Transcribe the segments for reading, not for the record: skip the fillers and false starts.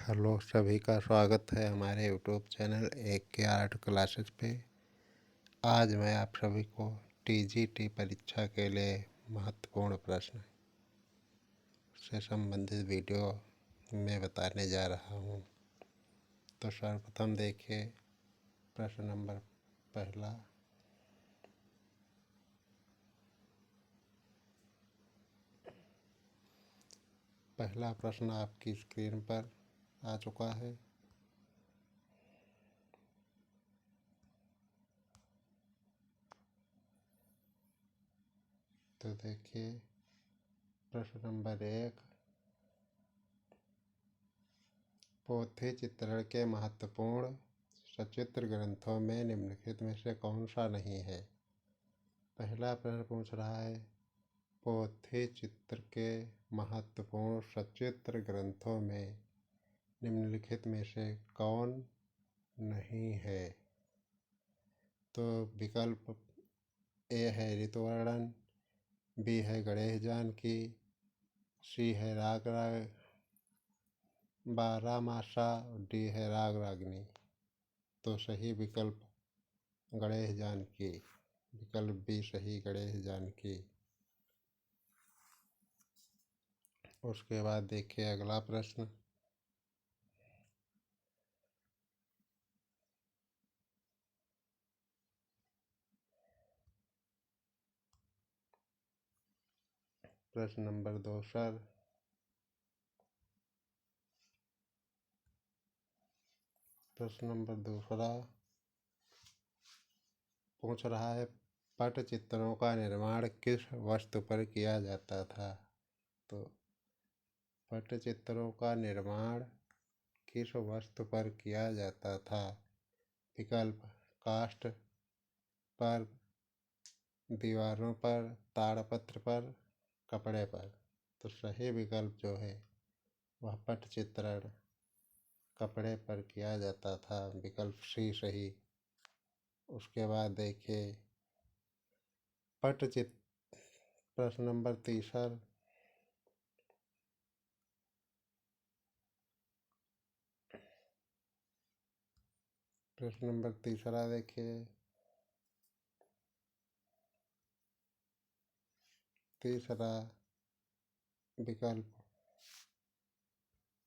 Hello, सभी का स्वागत है हमारे यूट्यूब चैनल एक के आर्ट क्लासेस पे। आज मैं आप सभी को टीजीटी परीक्षा के लिए महत्वपूर्ण प्रश्न से संबंधित वीडियो में बताने जा रहा हूँ। तो सर्वप्रथम देखिए प्रश्न नंबर पहला। पहला प्रश्न आपकी स्क्रीन पर आ चुका है। तो देखिए प्रश्न नंबर 1, पोथी चित्रण के महत्वपूर्ण सचित्र ग्रंथों में निम्नलिखित में से कौन सा नहीं है। पहला प्रश्न पूछ रहा है, पोथी चित्र के महत्वपूर्ण सचित्र ग्रंथों में निम्नलिखित में से कौन नहीं है। तो विकल्प ए है ऋतुवर्णन, बी है गणेश जानकी, सी है राग बारामासा, डी है राग रागिनी। तो सही विकल्प गणेश जानकी, विकल्प बी सही गणेश जानकी। उसके बाद देखिए अगला प्रश्न। प्रश्न नंबर 2 सर। प्रश्न नंबर दूसरा पूछ रहा है, पटचित्रों का निर्माण किस वस्तु पर किया जाता था। तो पटचित्रों का निर्माण किस वस्तु पर किया जाता था। विकल्प काष्ठ पर, दीवारों पर, ताड़पत्र पर, कपड़े पर। तो सही विकल्प जो है वह पटचित्रण कपड़े पर किया जाता था, विकल्प सी सही। उसके बाद देखिए पटचित्र प्रश्न नंबर 3। प्रश्न नंबर 3 देखिए। तीसरा विकल्प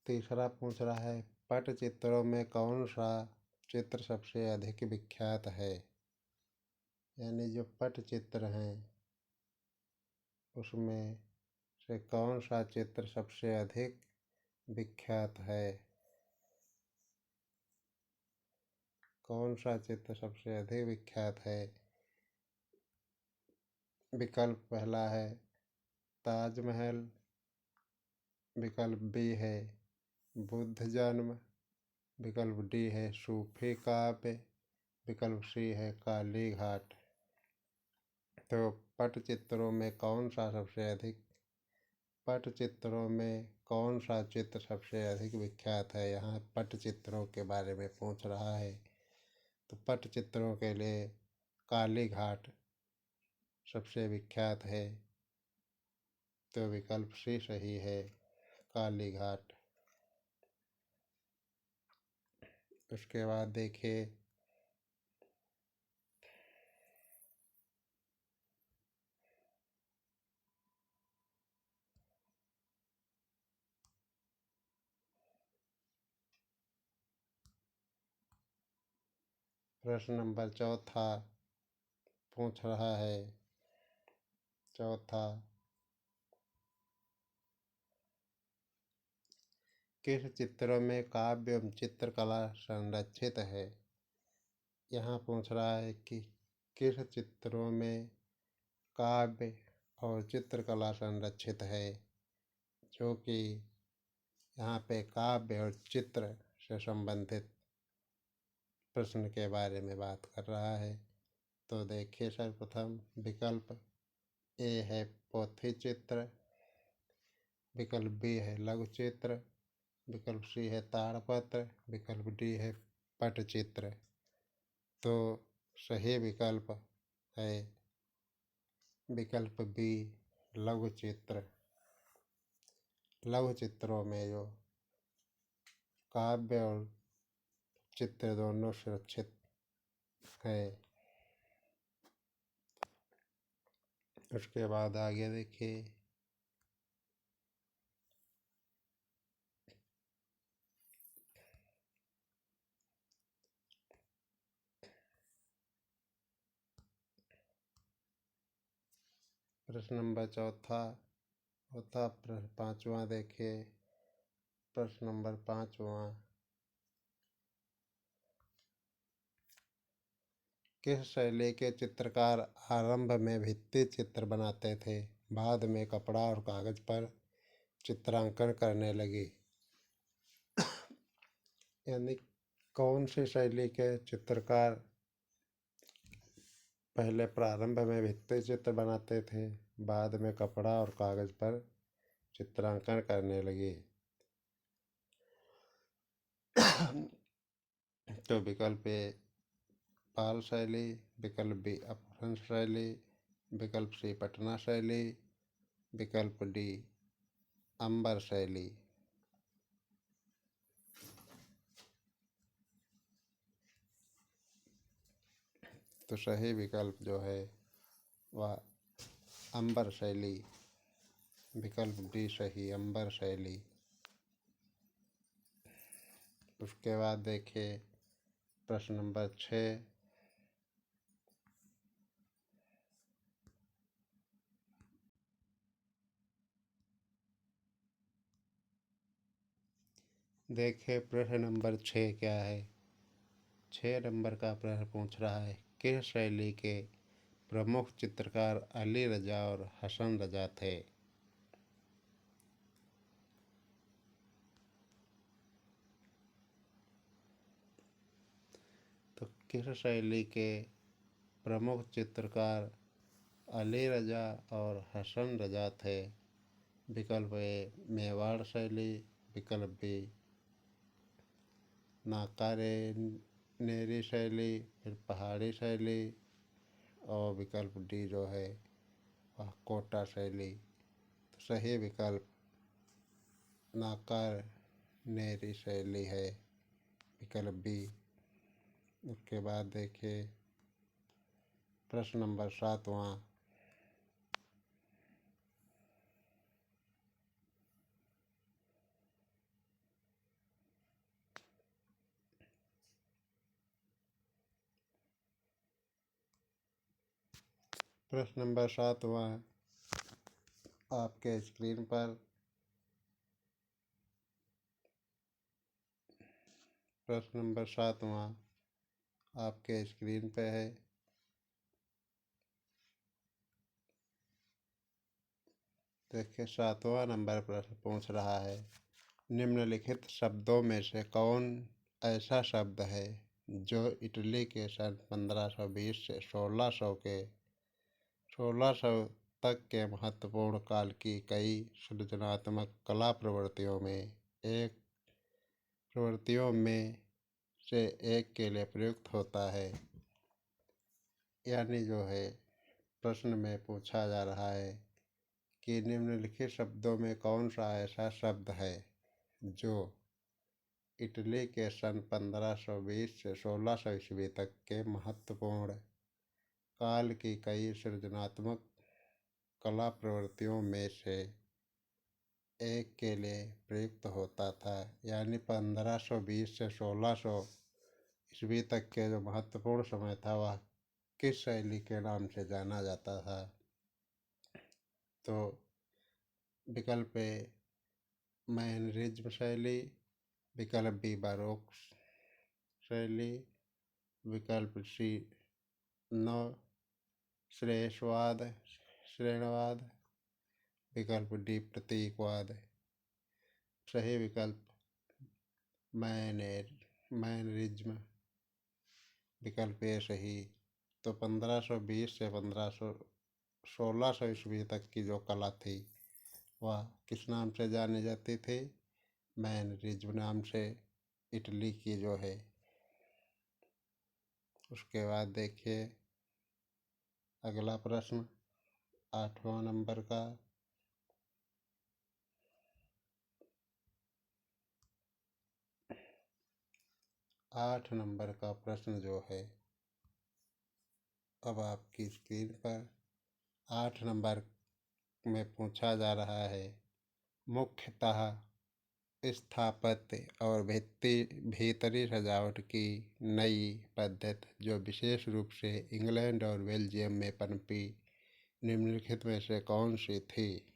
तीसरा पूछ रहा है, पटचित्रों में कौन सा चित्र सबसे अधिक विख्यात है। यानी जो पटचित्र हैं उसमें से कौन सा चित्र सबसे अधिक विख्यात है। कौन सा चित्र सबसे अधिक विख्यात है। विकल्प पहला है ताजमहल, विकल्प बी है बुद्ध जन्म, विकल्प डी है सूफी काव्य, विकल्प सी है काली घाट। तो पटचित्रों में कौन सा सबसे अधिक पटचित्रों में कौन सा चित्र सबसे अधिक विख्यात है। यहाँ पटचित्रों के बारे में पूछ रहा है। तो पटचित्रों के लिए काली घाट सबसे विख्यात है। तो विकल्प सी सही है, काली घाट। उसके बाद देखिए प्रश्न नंबर 4 पूछ रहा है। चौथा, किस चित्रों में काव्य एवं चित्रकला संरक्षित है। यहाँ पूछ रहा है कि किस चित्रों में काव्य और चित्रकला संरक्षित है। जो कि यहाँ पे काव्य और चित्र से संबंधित प्रश्न के बारे में बात कर रहा है। तो देखिए सर्वप्रथम विकल्प ए है पोथी चित्र, विकल्प बी है लघु चित्र, विकल्प सी है ताड़पत्र, विकल्प डी है पटचित्र। तो सही विकल्प है विकल्प बी लघु चित्र। लघु चित्रों में जो काव्य और चित्र दोनों सुरक्षित है। उसके बाद आगे देखिए, प्रश्न नंबर चौथा होता पांचवा देखिए। प्रश्न नंबर पांचवा, किस शैली के चित्रकार आरंभ में भित्ति चित्र बनाते थे, बाद में कपड़ा और कागज पर चित्रांकन करने लगे? यानी कौन सी शैली के चित्रकार पहले प्रारंभ में भित्ति चित्र बनाते थे, बाद में कपड़ा और कागज पर चित्रांकन करने लगे? तो विकल्प ए पाल शैली, विकल्प बी अपभ्रंश शैली, विकल्प सी पटना शैली, विकल्प डी अंबर शैली। तो सही विकल्प जो है वह अंबर शैली, विकल्प डी सही, अंबर शैली। उसके बाद देखिए प्रश्न नंबर 6, देखिए प्रश्न नंबर 6 क्या है। 6 नंबर का प्रश्न पूछ रहा है, किस शैली के प्रमुख चित्रकार अली रजा और हसन रजा थे? तो किस शैली के प्रमुख चित्रकार अली रजा और हसन रजा थे? विकल्प ए मेवाड़ शैली, विकल्प बी नाकारेनेरी शैली, फिर पहाड़ी शैली, और विकल्प डी जो है वह कोटा शैली। तो सही विकल्प नाकारेनेरी शैली है, विकल्प बी। उसके बाद देखिए प्रश्न नंबर 7वां, प्रश्न नंबर 7वां आपके स्क्रीन पर। प्रश्न नंबर 7वां आपके स्क्रीन पे है। देखिए 7वां नंबर प्रश्न पूछ रहा है, निम्नलिखित शब्दों में से कौन ऐसा शब्द है जो इटली के सन 1520 से 1600 तक के महत्वपूर्ण काल की कई सृजनात्मक कला प्रवृत्तियों में से एक के लिए प्रयुक्त होता है? यानी जो है प्रश्न में पूछा जा रहा है कि निम्नलिखित शब्दों में कौन सा ऐसा शब्द है जो इटली के सन 1520 से 1600 ईस्वी तक के महत्वपूर्ण काल की कई सृजनात्मक कला प्रवृत्तियों में से एक के लिए प्रयुक्त होता था। यानी 1520 से 1600 ईस्वी तक के जो महत्वपूर्ण समय था वह किस शैली के नाम से जाना जाता था? तो विकल्प ए मैनरिज्म शैली, विकल्प बी बारोक शैली, विकल्प सी नव श्रेणवाद, विकल्प डी प्रतीकवाद। सही विकल्प मैनरिज्म, विकल्प ए सही। तो 1520 से 1600 ईस्वी तक की जो कला थी वह किस नाम से जानी जाती थी? मैनरिज्म नाम से इटली की जो है। उसके बाद देखिए अगला प्रश्न 8वां नंबर का, 8 नंबर का प्रश्न जो है अब आपकी स्क्रीन पर 8 नंबर में पूछा जा रहा है। मुख्यतः स्थापत्य और भीतरी सजावट की नई पद्धति जो विशेष रूप से इंग्लैंड और बेल्जियम में पनपी, निम्नलिखित में से कौन सी थी?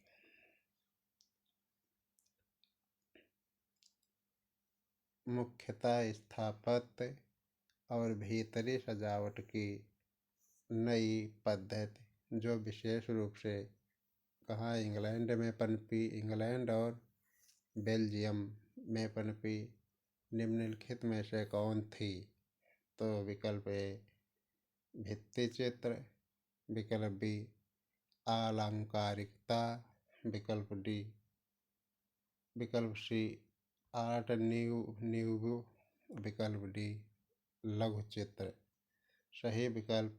मुख्यतः स्थापत्य और भीतरी सजावट की नई पद्धति जो विशेष रूप से कहाँ इंग्लैंड में पनपी, इंग्लैंड और बेल्जियम में पनपी, निम्नलिखित में से कौन थी? तो विकल्प ए भित्ति चित्र, विकल्प बी आलंकारिकता, विकल्प सी आर्ट न्यूवो, विकल्प डी लघु चित्र। सही विकल्प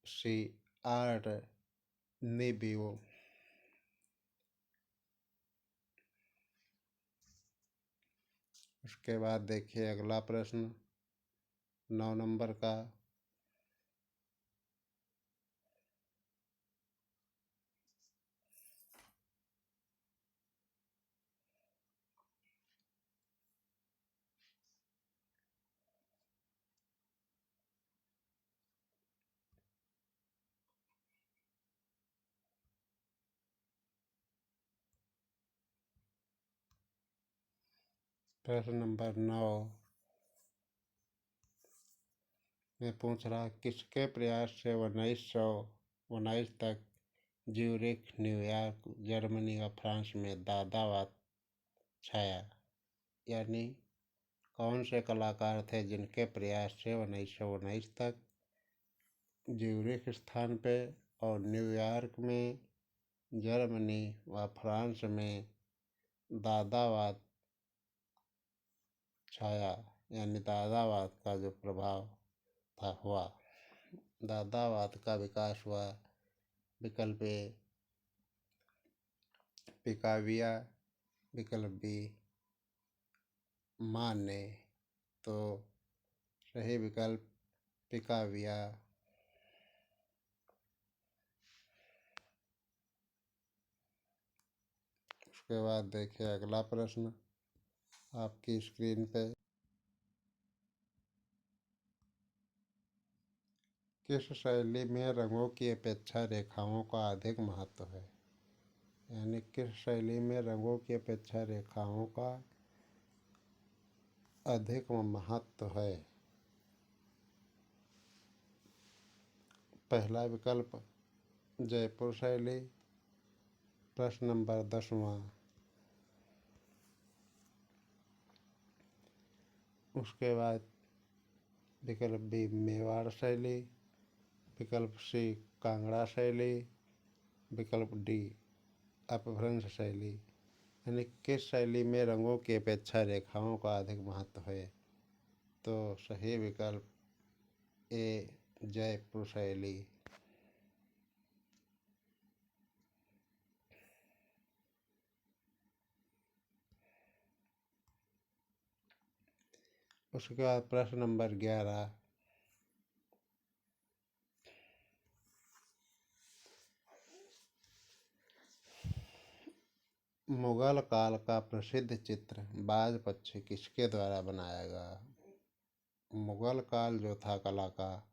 सी आर्ट न्यूवो। उसके बाद देखिए अगला प्रश्न 9 नंबर का। प्रश्न नंबर 9 में पूछ रहा किसके प्रयास से 1919 तक ज्यूरिख, न्यूयॉर्क, जर्मनी और फ्रांस में दादावाद छाया? यानी कौन से कलाकार थे जिनके प्रयास से 1919 तक ज्यूरिख स्थान पे और न्यूयॉर्क में, जर्मनी व फ्रांस में दादावाद छाया, यानी दादावाद का जो प्रभाव था हुआ, दादावाद का विकास हुआ? विकल्प ए पिकाविया, विकल्प बी माने। तो सही विकल्प पिकाविया। उसके बाद देखिए अगला प्रश्न आपकी स्क्रीन पे। किस शैली में रंगों की अपेक्षा रेखाओं का अधिक महत्व है? यानी किस शैली में रंगों की अपेक्षा रेखाओं का अधिक महत्व है? पहला विकल्प जयपुर शैली। प्रश्न नंबर 10वां। उसके बाद विकल्प बी मेवाड़ शैली, विकल्प सी कांगड़ा शैली, विकल्प डी अपभ्रंश शैली। यानी किस शैली में रंगों की अपेक्षा रेखाओं का अधिक महत्व है? तो सही विकल्प ए जयपुर शैली। उसके बाद प्रश्न नंबर 11। मुगल काल का प्रसिद्ध चित्र बाज पक्षी किसके द्वारा बनाया गया? मुगल काल जो था कला का,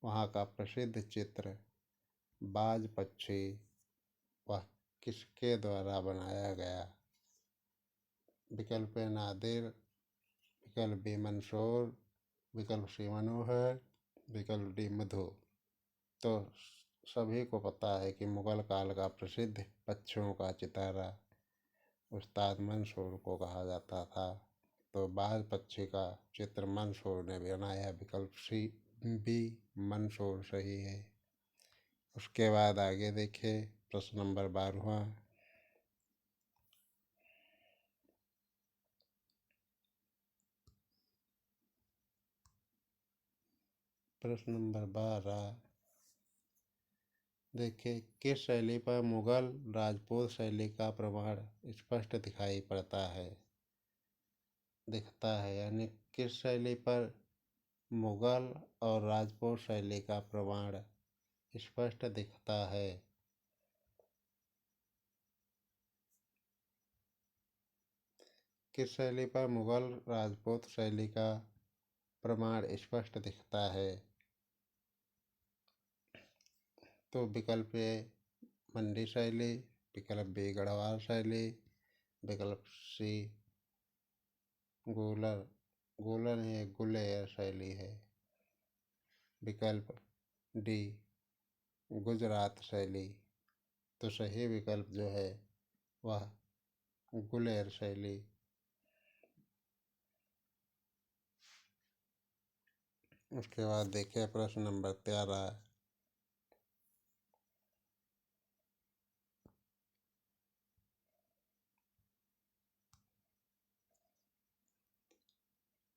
वहाँ का प्रसिद्ध चित्र बाज पक्षी वह किसके द्वारा बनाया गया? विकल्प ए नादिर, विकल्प बी मंसूर, विकल्प सी मनोहर, विकल्प डी मधु। तो सभी को पता है कि मुगल काल का प्रसिद्ध पक्षियों का चितारा उस्ताद मंसूर को कहा जाता था। तो बाज पक्षी का चित्र मंसूर ने बनाया। विकल्प सी बी मंसूर सही है। उसके बाद आगे देखिए प्रश्न नंबर 12वां। प्रश्न नंबर 12 देखिए किस शैली पर मुगल राजपूत शैली का प्रमाण स्पष्ट दिखाई पड़ता है? दिखता है, यानी किस शैली पर मुगल और राजपूत शैली का प्रमाण स्पष्ट दिखता है। किस शैली पर मुगल राजपूत शैली का प्रमाण स्पष्ट दिखता है। तो विकल्प ए मंडी शैली, विकल्प बी गढ़वाल शैली, विकल्प सी गोलर गोलर है गुलेर शैली है, विकल्प डी गुजरात शैली। तो सही विकल्प जो है वह गुलेर शैली। उसके बाद देखिए प्रश्न नंबर 13।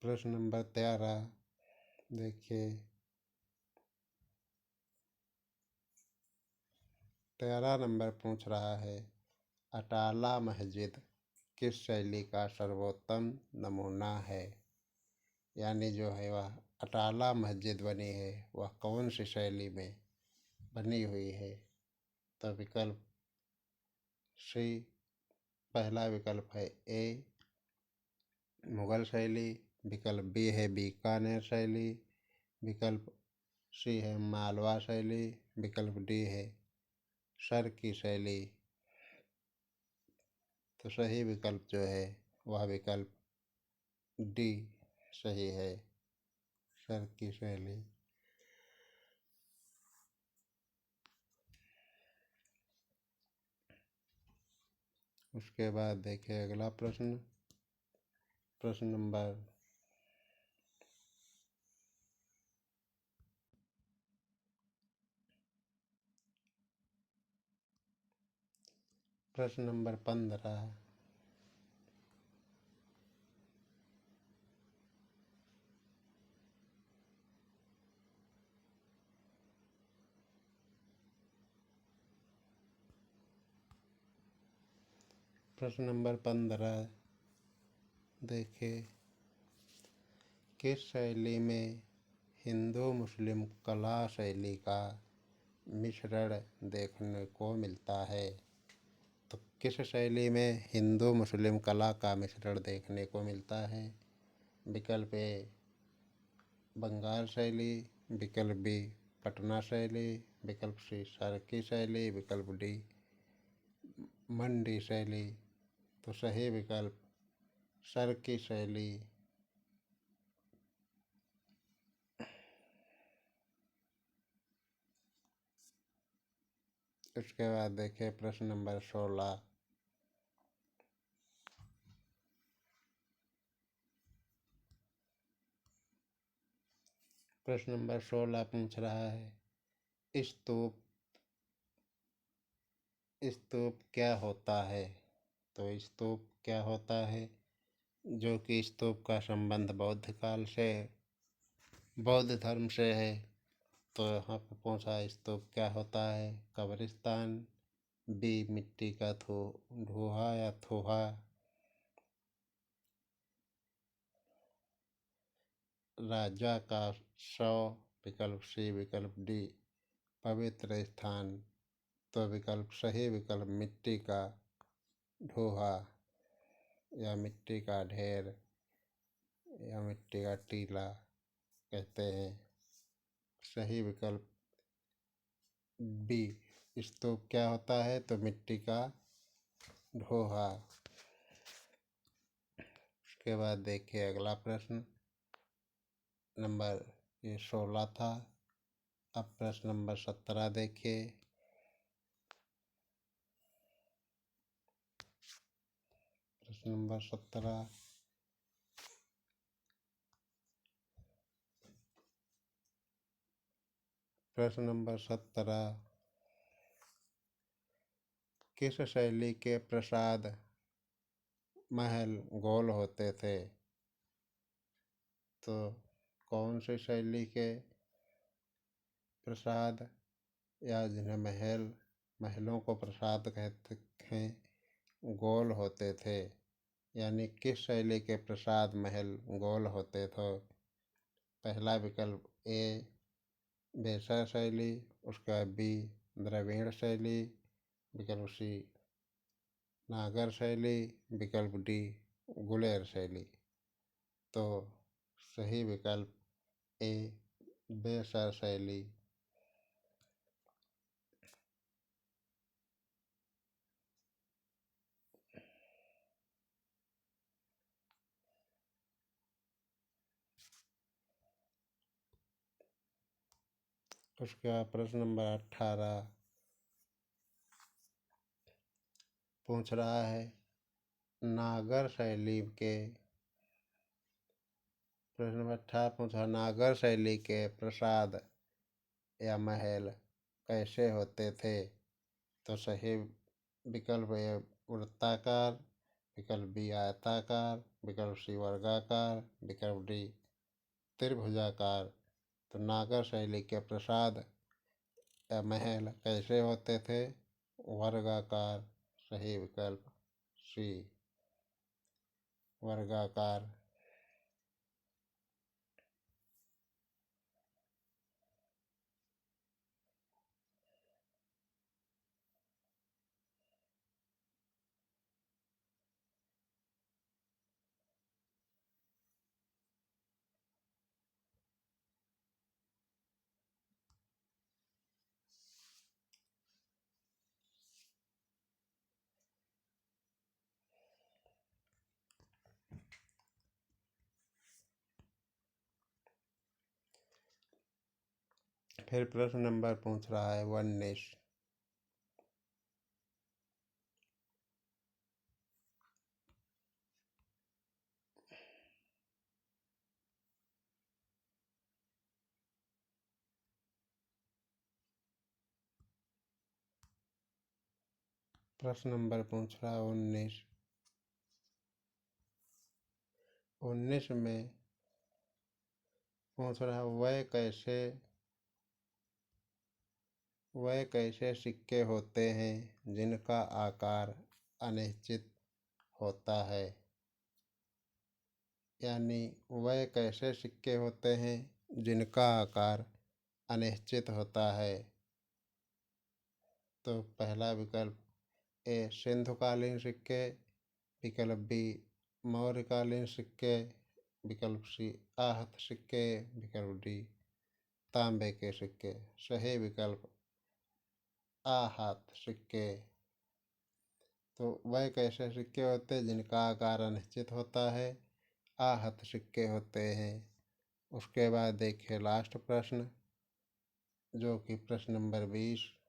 प्रश्न नंबर 13 देखिए 13 नंबर पूछ रहा है, अटाला मस्जिद किस शैली का सर्वोत्तम नमूना है। यानी जो है वह अटाला मस्जिद बनी है वह कौन सी शैली में बनी हुई है। तो विकल्प सी पहला विकल्प है ए मुगल शैली, विकल्प बी है बीकानेर शैली, विकल्प सी है मालवा शैली, विकल्प डी है शर की शैली। तो सही विकल्प जो है वह विकल्प डी सही है, शर की शैली। उसके बाद देखिए अगला प्रश्न, प्रश्न नंबर प्रश्न नंबर 15। प्रश्न नंबर 15 देखिए, किस शैली में हिंदू मुस्लिम कला शैली का मिश्रण देखने को मिलता है। तो किस शैली में हिंदू मुस्लिम कला का मिश्रण देखने को मिलता है। विकल्प ए बंगाल शैली, विकल्प बी पटना शैली, विकल्प सी सारकी शैली, विकल्प डी मंडी शैली। तो सही विकल्प सारकी शैली। उसके बाद देखिए प्रश्न नंबर 16। प्रश्न नंबर 16 पूछ रहा है, स्तूप स्तूप क्या होता है। तो स्तूप क्या होता है, जो कि स्तूप का संबंध बौद्ध काल से बौद्ध धर्म से है। तो यहाँ पर पूछा स्तूप क्या होता है। कब्रिस्तान, बी मिट्टी का ढूहा या थूहा, राजा का शव, विकल्प सी, विकल्प डी पवित्र स्थान। तो विकल्प सही विकल्प मिट्टी का ढूहा या मिट्टी का ढेर या मिट्टी का टीला कहते हैं। सही विकल्प बी स्तूप क्या होता है, तो मिट्टी का ढोहा। उसके बाद देखिए अगला प्रश्न नंबर ये 16 था। अब प्रश्न नंबर 17 देखिए। प्रश्न नंबर 17 प्रश्न नंबर 17 किस शैली के प्रसाद महल गोल होते थे। तो कौन सी शैली के प्रसाद या जिन्हें महलों को प्रसाद कहते हैं गोल होते थे। यानी किस शैली के प्रासाद महल गोल होते थे? पहला विकल्प ए बेसा शैली, उसका बी द्रविड़ शैली, विकल्प सी नागर शैली, विकल्प डी गुलेर शैली। तो सही विकल्प ए बेसा शैली। उसका प्रश्न नंबर 18 पूछ रहा है नागर शैली के प्रश्न नंबर 18 पूछा नागर शैली के प्रासाद या महल कैसे होते थे? तो सही विकल्प ए वृत्ताकार, विकल्प बी आयताकार, विकल्प सी वर्गाकार, विकल्प डी त्रिभुजाकार। तो नागर शैली के प्रासाद या महल कैसे होते थे? वर्गाकार। सही विकल्प सी वर्गाकार। फिर प्रश्न नंबर पूछ रहा है 19 प्रश्न नंबर पूछ रहा है 19 में पूछ रहा वह कैसे सिक्के होते हैं जिनका आकार अनिश्चित होता है? यानी वह कैसे सिक्के होते हैं जिनका आकार अनिश्चित होता है? तो पहला विकल्प ए सिंधुकालीन सिक्के, विकल्प बी मौर्यकालीन सिक्के, विकल्प सी आहत सिक्के, विकल्प डी तांबे के सिक्के। सही विकल्प आहत सिक्के। तो वह कैसे सिक्के होते हैं जिनका आकार अनिश्चित होता है? आहत सिक्के होते हैं। उसके बाद देखिए लास्ट प्रश्न जो कि प्रश्न नंबर 20